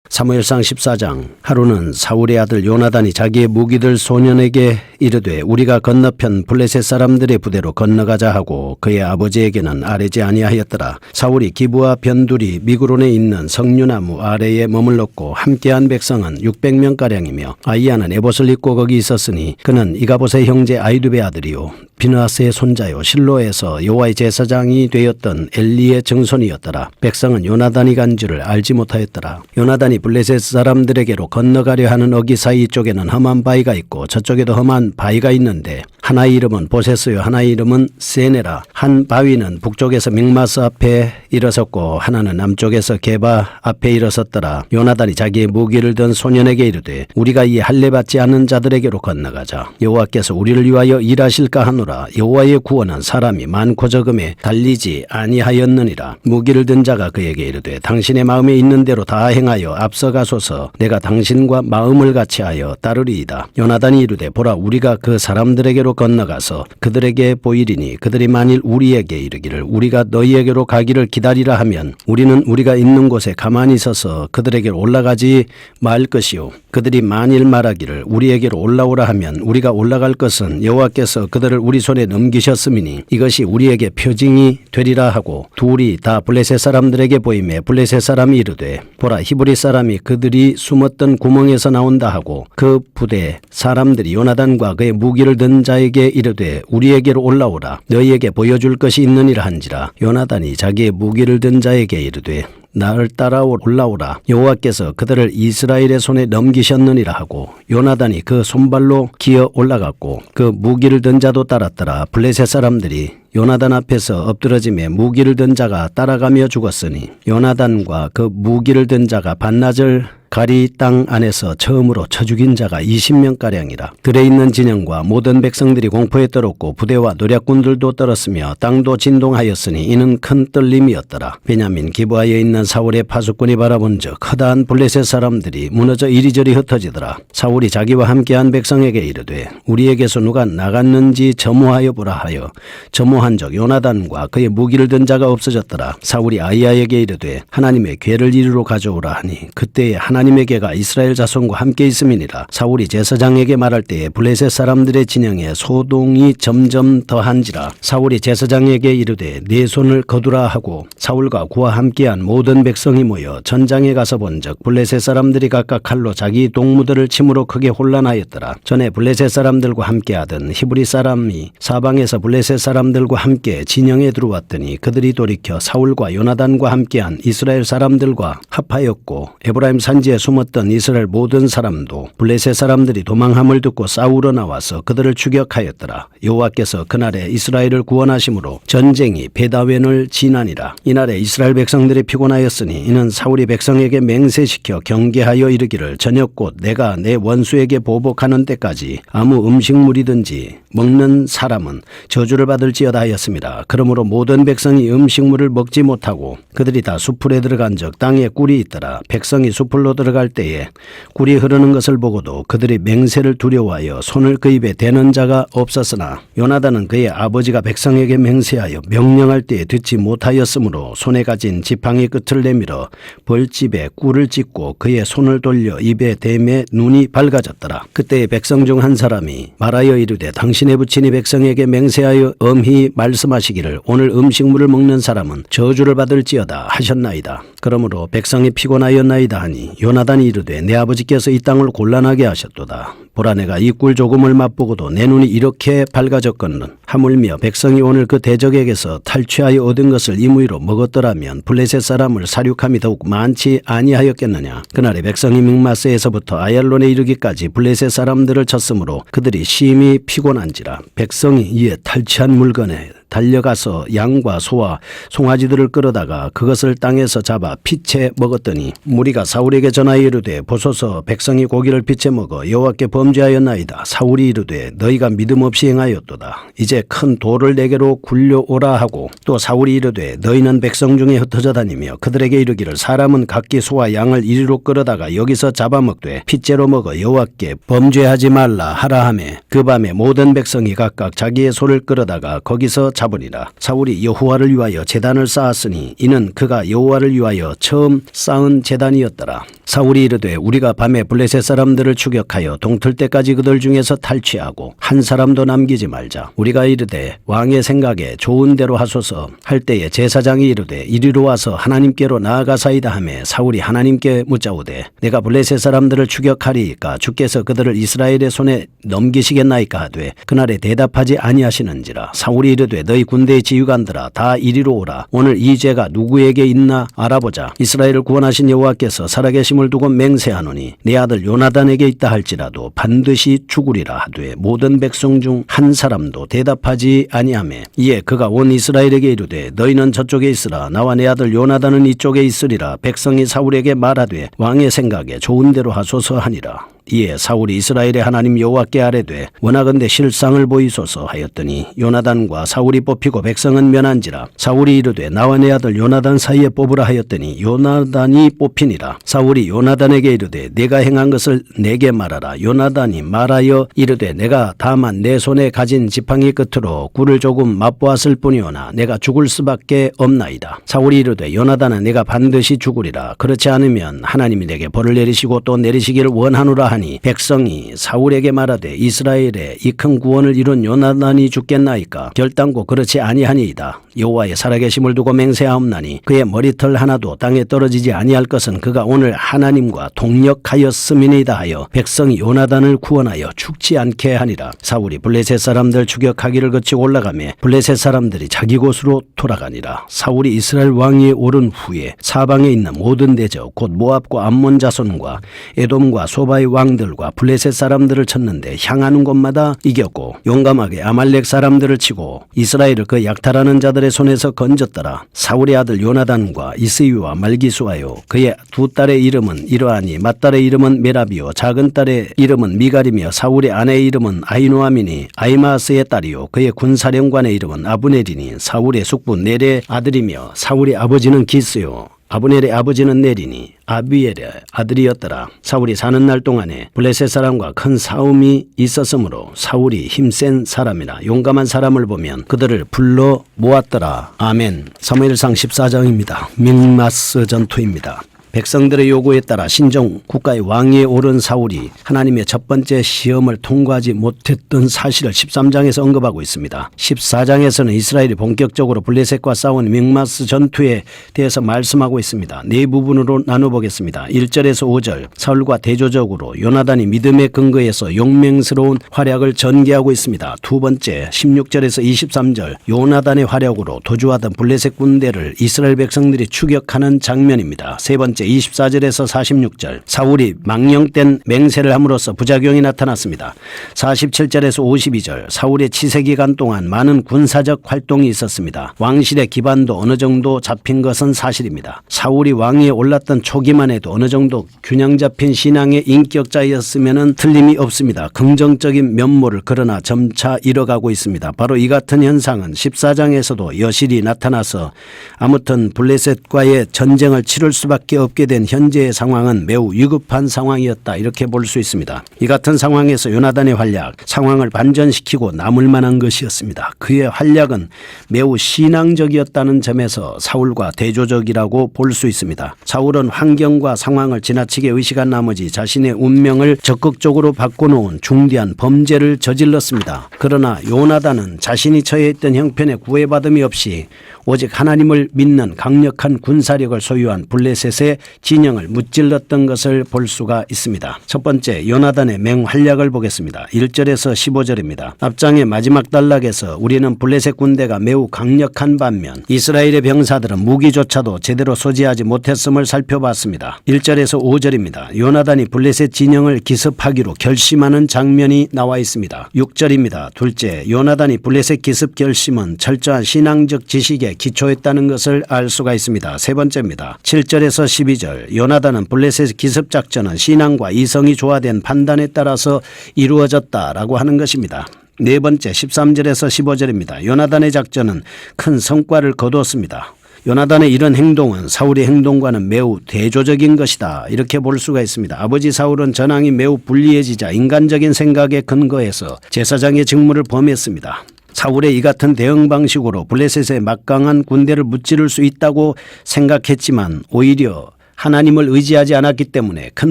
사무엘상 14장. 하루는 사울의 아들 요나단이 자기의 무기들 소년에게 이르되 우리가 건너편 블레셋 사람들의 부대로 건너가자 하고 그의 아버지에게는 아뢰지 아니하였더라. 사울이 기브와 변두리 미그론에 있는 석류나무 아래에 머물렀고 함께한 백성은 600명가량이며 아이야는 에봇을 입고 거기 있었으니 그는 이가봇의 형제 아이두베 아들이요 비느하스의 손자요 실로에서 여호와의 제사장이 되었던 엘리의 증손이었더라. 백성은 요나단이 간 줄을 알지 못하였더라. 요나단이 블레셋 사람들에게로 건너가려 하는 어기 사이 쪽에는 험한 바위가 있고 저쪽에도 험한 바위가 있는데 하나의 이름은 보세스요 하나의 이름은 세네라. 한 바위는 북쪽에서 믹마스 앞에 일어섰고 하나는 남쪽에서 게바 앞에 일어섰더라. 요나단이 자기의 무기를 든 소년에게 이르되 우리가 이 할례 받지 않는 자들에게로 건너가자. 여호와께서 우리를 위하여 일하실까 하노라. 여호와의 구원은 사람이 많고 적음에 달리지 아니하였느니라. 무기를 든 자가 그에게 이르되 당신의 마음에 있는 대로 다 행하여 앞서가소서. 내가 당신과 마음을 같이하여 따르리이다. 요나단이 이르되 보라 우리가 그 사람들에게로 건너가서 그들에게 보이리니 그들이 만일 우리에게 이르기를 우리가 너희에게로 가기를 기다리라 하면 우리는 우리가 있는 곳에 가만히 서서 그들에게로 올라가지 말 것이요 그들이 만일 말하기를 우리에게로 올라오라 하면 우리가 올라갈 것은 여호와께서 그들을 우리 손에 넘기셨음이니 이것이 우리에게 표징이 되리라 하고 둘이 다 블레셋 사람들에게 보이매 블레셋 사람이 이르되 보라 히브리 사람이 그들이 숨었던 구멍에서 나온다 하고 그 부대 사람들이 요나단과 그의 무기를 든 자에게 이르되 우리에게로 올라오라 너희에게 보여줄 것이 있느니라 한지라. 요나단이 자기의 무기를 든 자에게 이르되 나를 따라 올라오라 여호와께서 그들을 이스라엘의 손에 넘기셨느니라 하고 요나단이 그 손발로 기어 올라갔고 그 무기를 든 자도 따랐더라. 블레셋 사람들이 요나단 앞에서 엎드러짐에 무기를 든 자가 따라가며 죽었으니 요나단과 그 무기를 든 자가 반나절 가리 땅 안에서 처음으로 쳐 죽인 자가 20명가량이라. 들에 있는 진영과 모든 백성들이 공포에 떨었고 부대와 노략군들도 떨었으며 땅도 진동하였으니 이는 큰 떨림이었더라. 베냐민 기브아에 있는 사울의 파수꾼이 바라본즉 허다한 블레셋 사람들이 무너져 이리저리 흩어지더라. 사울이 자기와 함께한 백성에게 이르되 우리에게서 누가 나갔는지 점호하여 보라 하여 점호한즉 요나단과 그의 무기를 든 자가 없어졌더라. 사울이 아이야에게 이르되 하나님의 궤를 이리로 가져오라 하니 그때에 하나님의 궤가 이스라엘 자손과 함께 있음이니라. 사울이 제사장에게 말할 때에 블레셋 사람들의 진영에 소동이 점점 더한지라. 사울이 제사장에게 이르되 네 손을 거두라 하고 사울과 그와 함께한 모든 백성이 모여 전장에 가서 본즉 블레셋 사람들이 각각 칼로 자기 동무들을 침으로 크게 혼란하였더라. 전에 블레셋 사람들과 함께하던 히브리 사람이 사방에서 블레셋 사람들과 함께 진영에 들어왔더니 그들이 돌이켜 사울과 요나단과 함께한 이스라엘 사람들과 합하였고 에브라임 산지에 숨었던 이스라엘 모든 사람도 블레셋 사람들이 도망함을 듣고 싸우러 나와서 그들을 추격하였더라. 여호와께서 그날에 이스라엘을 구원하심으로 전쟁이 베다웬을 지나니라. 이날에 이스라엘 백성들이 피곤하였으니 이는 사울이 백성에게 맹세시켜 경계하여 이르기를 저녁 곧 내가 내 원수에게 보복하는 때까지 아무 음식물이든지 먹는 사람은 저주를 받을지어다 하였습니다. 그러므로 모든 백성이 음식물을 먹지 못하고 그들이 다 수풀에 들어간 적 땅에 꿀이 있더라. 백성이 수풀로 들어갈 때에 꿀이 흐르는 것을 보고도 그들이 맹세를 두려워하여 손을 그 입에 대는 자가 없었으나 요나단은 그의 아버지가 백성에게 맹세하여 명령할 때에 듣지 못하였으므로 손에 가진 지팡이 끝을 내밀어 벌집에 꿀을 찢고 그의 손을 돌려 입에 대매 눈이 밝아졌더라. 그때에 백성 중 한 사람이 말하여 이르되 당신의 부친이 백성에게 맹세하여 엄히 말씀하시기를 오늘 음식물을 먹는 사람은 저주를 받을지어다 하셨나이다. 그러므로 백성이 피곤하였나이다 하니 요나단이 이르되 내 아버지께서 이 땅을 곤란하게 하셨도다. 보라 내가 이 꿀 조금을 맛보고도 내 눈이 이렇게 밝아졌거늘 하물며 백성이 오늘 그 대적에게서 탈취하여 얻은 것을 임의로 먹었더라면 블레셋 사람을 사륙함이 더욱 많지 아니하였겠느냐. 그날에 백성이 믹마스에서부터 아얄론에 이르기까지 블레셋 사람들을 쳤으므로 그들이 심히 피곤한지라. 백성이 이에 탈취한 물건에 달려가서 양과 소와 송아지들을 끌어다가 그것을 땅에서 잡아 피채 먹었더니 무리가 사울에게 전하여 이르되 보소서 백성이 고기를 피채 먹어 여호와께 범죄하였나이다. 사울이 이르되 너희가 믿음 없이 행하였도다. 이제 큰 돌을 내게로 굴려오라 하고 또 사울이 이르되 너희는 백성 중에 흩어져 다니며 그 그들에게 이르기를 사람은 각기 소와 양을 이리로 끌어다가 여기서 잡아먹되 핏째로 먹어 여호와께 범죄하지 말라 하라 하매 그 밤에 모든 백성이 각각 자기의 소를 끌어다가 거기서 잡으니라. 사울이 여호와를 위하여 제단을 쌓았으니 이는 그가 여호와를 위하여 처음 쌓은 제단이었더라. 사울이 이르되 우리가 밤에 블레셋 사람들을 추격하여 동틀 때까지 그들 중에서 탈취하고 한 사람도 남기지 말자. 우리가 이르되 왕의 생각에 좋은 대로 하소서 할 때에 제사장이 이르되 이리로 와서 하나님께로 나아가사이다 하매 사울이 하나님께 묻자오되 내가 블레셋 사람들을 추격하리이까 주께서 그들을 이스라엘의 손에 넘기시겠나이까 하되 그날에 대답하지 아니하시는지라. 사울이 이르되 너희 군대의 지휘관들아 다 이리로 오라. 오늘 이 죄가 누구에게 있나 알아보자. 이스라엘을 구원하신 여호와께서 살아계심을 두고 맹세하노니 내 아들 요나단에게 있다 할지라도 반드시 죽으리라 하되 모든 백성 중 한 사람도 대답하지 아니하매 이에 그가 온 이스라엘에게 이르되 너희는 저쪽에 있으라 나와 내 아들 요나단은 이쪽에 있으리라. 백성이 사울에게 말하되 왕의 생각에 좋은 대로 하소서 하니라. 이에 사울이 이스라엘의 하나님 여호와께 아뢰되 원하건대 실상을 보이소서 하였더니 요나단과 사울이 뽑히고 백성은 면한지라. 사울이 이르되 나와 내 아들 요나단 사이에 뽑으라 하였더니 요나단이 뽑히니라. 사울이 요나단에게 이르되 내가 행한 것을 내게 말하라. 요나단이 말하여 이르되 내가 다만 내 손에 가진 지팡이 끝으로 굴을 조금 맛보았을 뿐이오나 내가 죽을 수밖에 없나이다. 사울이 이르되 요나단은 내가 반드시 죽으리라. 그렇지 않으면 하나님이 내게 벌을 내리시고 또 내리시기를 원하노라 하니 백성이 사울에게 말하되 이스라엘의 이 큰 구원을 이룬 요나단이 죽겠나이까. 결단코 그렇지 아니하니이다. 여호와의 살아계심을 두고 맹세하옵나니 그의 머리털 하나도 땅에 떨어지지 아니할 것은 그가 오늘 하나님과 동력하였음이니이다 하여 백성이 요나단을 구원하여 죽지 않게 하니라. 사울이 블레셋 사람들 추격하기를 거치고 올라가매 블레셋 사람들이 자기 곳으로 돌아가니라. 사울이 이스라엘 왕위에 오른 후에 사방에 있는 모든 대적 곧 모압과 암몬 자손과 에돔과 소바의 왕들과 블레셋 사람들을 쳤는데 향하는 곳마다 이겼고 용감하게 아말렉 사람들을 치고 이스라엘을 그 약탈하는 자들의 손에서 건졌더라. 사울의 아들 요나단과 이스위와 말기수하여 그의 두 딸의 이름은 이러하니 맏딸의 이름은 메라비요 작은 딸의 이름은 미갈이며 사울의 아내의 이름은 아히노아미니 아히마스의 딸이요 그의 군사령관의 이름은 아브넬이니 사울의 숙부 넬의 아들이며 사울의 아버지는 기스요 아브넬의 아버지는 넬이니 아비엘의 아들이었더라. 사울이 사는 날 동안에 블레셋 사람과 큰 싸움이 있었으므로 사울이 힘센 사람이나 용감한 사람을 보면 그들을 불러 모았더라. 아멘. 사무엘상 14장입니다. mik마스 전투입니다. 백성들의 요구에 따라 신정 국가의 왕위에 오른 사울이 하나님의 첫 번째 시험을 통과하지 못했던 사실을 13장에서 언급하고 있습니다. 14장에서는 이스라엘이 본격적으로 블레셋과 싸운 mik마스 전투에 대해서 말씀하고 있습니다. 네 부분으로 나눠보겠습니다. 1절에서 5절 사울과 대조적으로 요나단이 믿음의 근거에서 용맹스러운 활약을 전개하고 있습니다. 두 번째 16절에서 23절 요나단의 활약으로 도주하던 블레셋 군대를 이스라엘 백성들이 추격하는 장면입니다. 세 번째 24절에서 46절 사울이 망령된 맹세를 함으로써 부작용이 나타났습니다. 47절에서 52절 사울의 치세기간 동안 많은 군사적 활동이 있었습니다. 왕실의 기반도 어느 정도 잡힌 것은 사실입니다. 사울이 왕위에 올랐던 초기만 해도 어느 정도 균형 잡힌 신앙의 인격자였으면 틀림이 없습니다. 긍정적인 면모를 그러나 점차 잃어가고 있습니다. 바로 이 같은 현상은 14장에서도 여실히 나타나서 아무튼 블레셋과의 전쟁을 치를 수밖에 없게 된 현재의 상황은 매우 위급한 상황이었다. 이렇게 볼 수 있습니다. 이 같은 상황에서 요나단의 활약, 상황을 반전시키고 남을 만한 것이었습니다. 그의 활약은 매우 신앙적이었다는 점에서 사울과 대조적이라고 볼 수 있습니다. 사울은 환경과 상황을 지나치게 의식한 나머지 자신의 운명을 적극적으로 바꿔놓은 중대한 범죄를 저질렀습니다. 그러나 요나단은 자신이 처해 있던 형편에 구애받음이 없이 오직 하나님을 믿는 강력한 군사력을 소유한 블레셋의 진영을 무찔렀던 것을 볼 수가 있습니다. 첫 번째 요나단의 맹활약을 보겠습니다. 1절에서 15절입니다. 앞장의 마지막 단락에서 우리는 블레셋 군대가 매우 강력한 반면 이스라엘의 병사들은 무기조차도 제대로 소지하지 못했음을 살펴봤습니다. 1절에서 5절입니다. 요나단이 블레셋 진영을 기습하기로 결심하는 장면이 나와 있습니다. 6절입니다. 둘째, 요나단이 블레셋 기습 결심은 철저한 신앙적 지식에 기초했다는 것을 알 수가 있습니다. 세 번째입니다. 7절에서 12절 요나단은 블레셋 기습 작전은 신앙과 이성이 조화된 판단에 따라서 이루어졌다라고 하는 것입니다. 네 번째 13절에서 15절입니다. 요나단의 작전은 큰 성과를 거두었습니다. 요나단의 이런 행동은 사울의 행동과는 매우 대조적인 것이다. 이렇게 볼 수가 있습니다. 아버지 사울은 전황이 매우 불리해지자 인간적인 생각에 근거해서 제사장의 직무를 범했습니다. 사울의 이 같은 대응 방식으로 블레셋의 막강한 군대를 무찌를 수 있다고 생각했지만 오히려 하나님을 의지하지 않았기 때문에 큰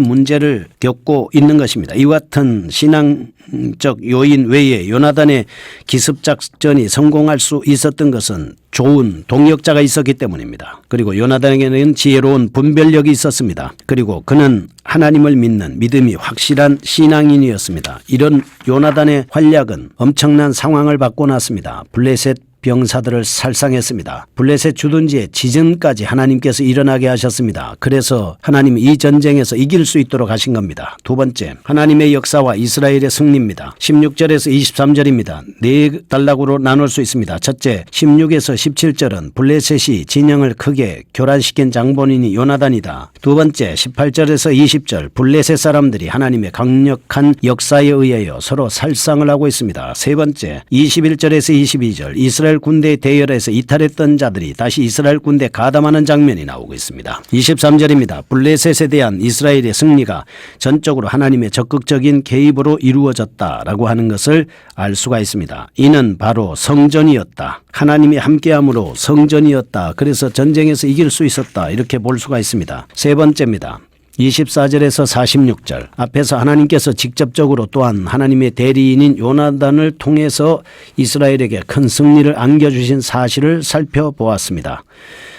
문제를 겪고 있는 것입니다. 이와 같은 신앙적 요인 외에 요나단의 기습작전이 성공할 수 있었던 것은 좋은 동역자가 있었기 때문입니다. 그리고 요나단에게는 지혜로운 분별력이 있었습니다. 그리고 그는 하나님을 믿는 믿음이 확실한 신앙인이었습니다. 이런 요나단의 활약은 엄청난 상황을 받고 났습니다. 블레셋 병사들을 살상했습니다. 블레셋 주둔지의 지진까지 하나님께서 일어나게 하셨습니다. 그래서 하나님이 이 전쟁에서 이길 수 있도록 하신 겁니다. 두 번째, 하나님의 역사와 이스라엘의 승리입니다. 16절에서 23절입니다. 네 단락으로 나눌 수 있습니다. 첫째, 16에서 17절은 블레셋이 진영을 크게 교란시킨 장본인이 요나단이다. 두 번째, 18절에서 20절, 블레셋 사람들이 하나님의 강력한 역사에 의하여 서로 살상을 하고 있습니다. 세 번째, 21절에서 22절, 이스라엘 군대의 대열에서 이탈했던 자들이 다시 이스라엘 군대에 가담하는 장면이 나오고 있습니다. 23절입니다. 블레셋에 대한 이스라엘의 승리가 전적으로 하나님의 적극적인 개입으로 이루어졌다라고 하는 것을 알 수가 있습니다. 이는 바로 성전이었다. 하나님이 함께함으로 성전이었다. 그래서 전쟁에서 이길 수 있었다. 이렇게 볼 수가 있습니다. 세 번째입니다. 24절에서 46절 앞에서 하나님께서 직접적으로 또한 하나님의 대리인인 요나단을 통해서 이스라엘에게 큰 승리를 안겨주신 사실을 살펴보았습니다.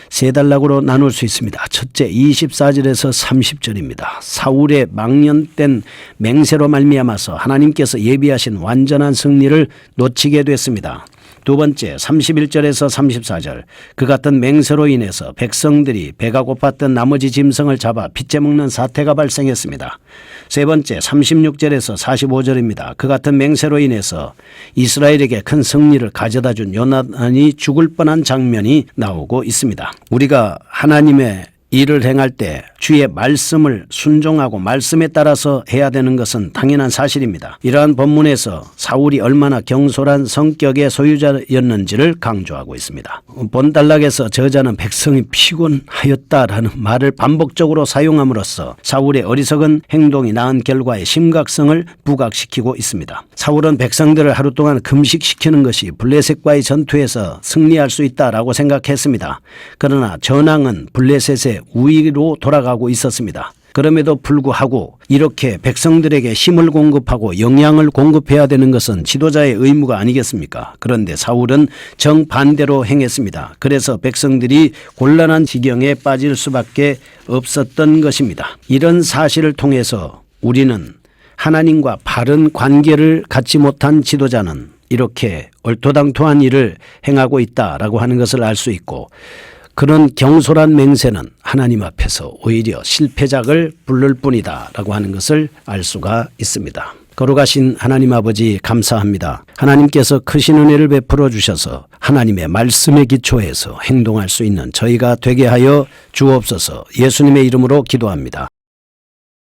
세 단락으로 나눌 수 있습니다. 첫째, 24절에서 30절입니다. 사울의 망연된 맹세로 말미암아서 하나님께서 예비하신 완전한 승리를 놓치게 됐습니다. 두 번째, 31절에서 34절 그 같은 맹세로 인해서 백성들이 배가 고팠던 나머지 짐승을 잡아 핏째 먹는 사태가 발생했습니다. 세 번째, 36절에서 45절입니다. 그 같은 맹세로 인해서 이스라엘에게 큰 승리를 가져다 준 요나단이 죽을 뻔한 장면이 나오고 있습니다. 우리가 하나님의 일을 행할 때 주의 말씀을 순종하고 말씀에 따라서 해야 되는 것은 당연한 사실입니다. 이러한 본문에서 사울이 얼마나 경솔한 성격의 소유자였는지를 강조하고 있습니다. 본 단락에서 저자는 백성이 피곤하였다라는 말을 반복적으로 사용함으로써 사울의 어리석은 행동이 낳은 결과의 심각성을 부각시키고 있습니다. 사울은 백성들을 하루 동안 금식시키는 것이 블레셋과의 전투에서 승리할 수 있다라고 생각했습니다. 그러나 전황은 블레셋의 우위로 돌아가고 있었습니다. 그럼에도 불구하고 이렇게 백성들에게 힘을 공급하고 영향을 공급해야 되는 것은 지도자의 의무가 아니겠습니까? 그런데 사울은 정반대로 행했습니다. 그래서 백성들이 곤란한 지경에 빠질 수밖에 없었던 것입니다. 이런 사실을 통해서 우리는 하나님과 바른 관계를 갖지 못한 지도자는 이렇게 얼토당토한 일을 행하고 있다라고 하는 것을 알 수 있고, 그런 경솔한 맹세는 하나님 앞에서 오히려 실패작을 부를 뿐이다 라고 하는 것을 알 수가 있습니다. 거룩하신 하나님 아버지 감사합니다. 하나님께서 크신 은혜를 베풀어 주셔서 하나님의 말씀에 기초해서 행동할 수 있는 저희가 되게 하여 주옵소서. 예수님의 이름으로 기도합니다.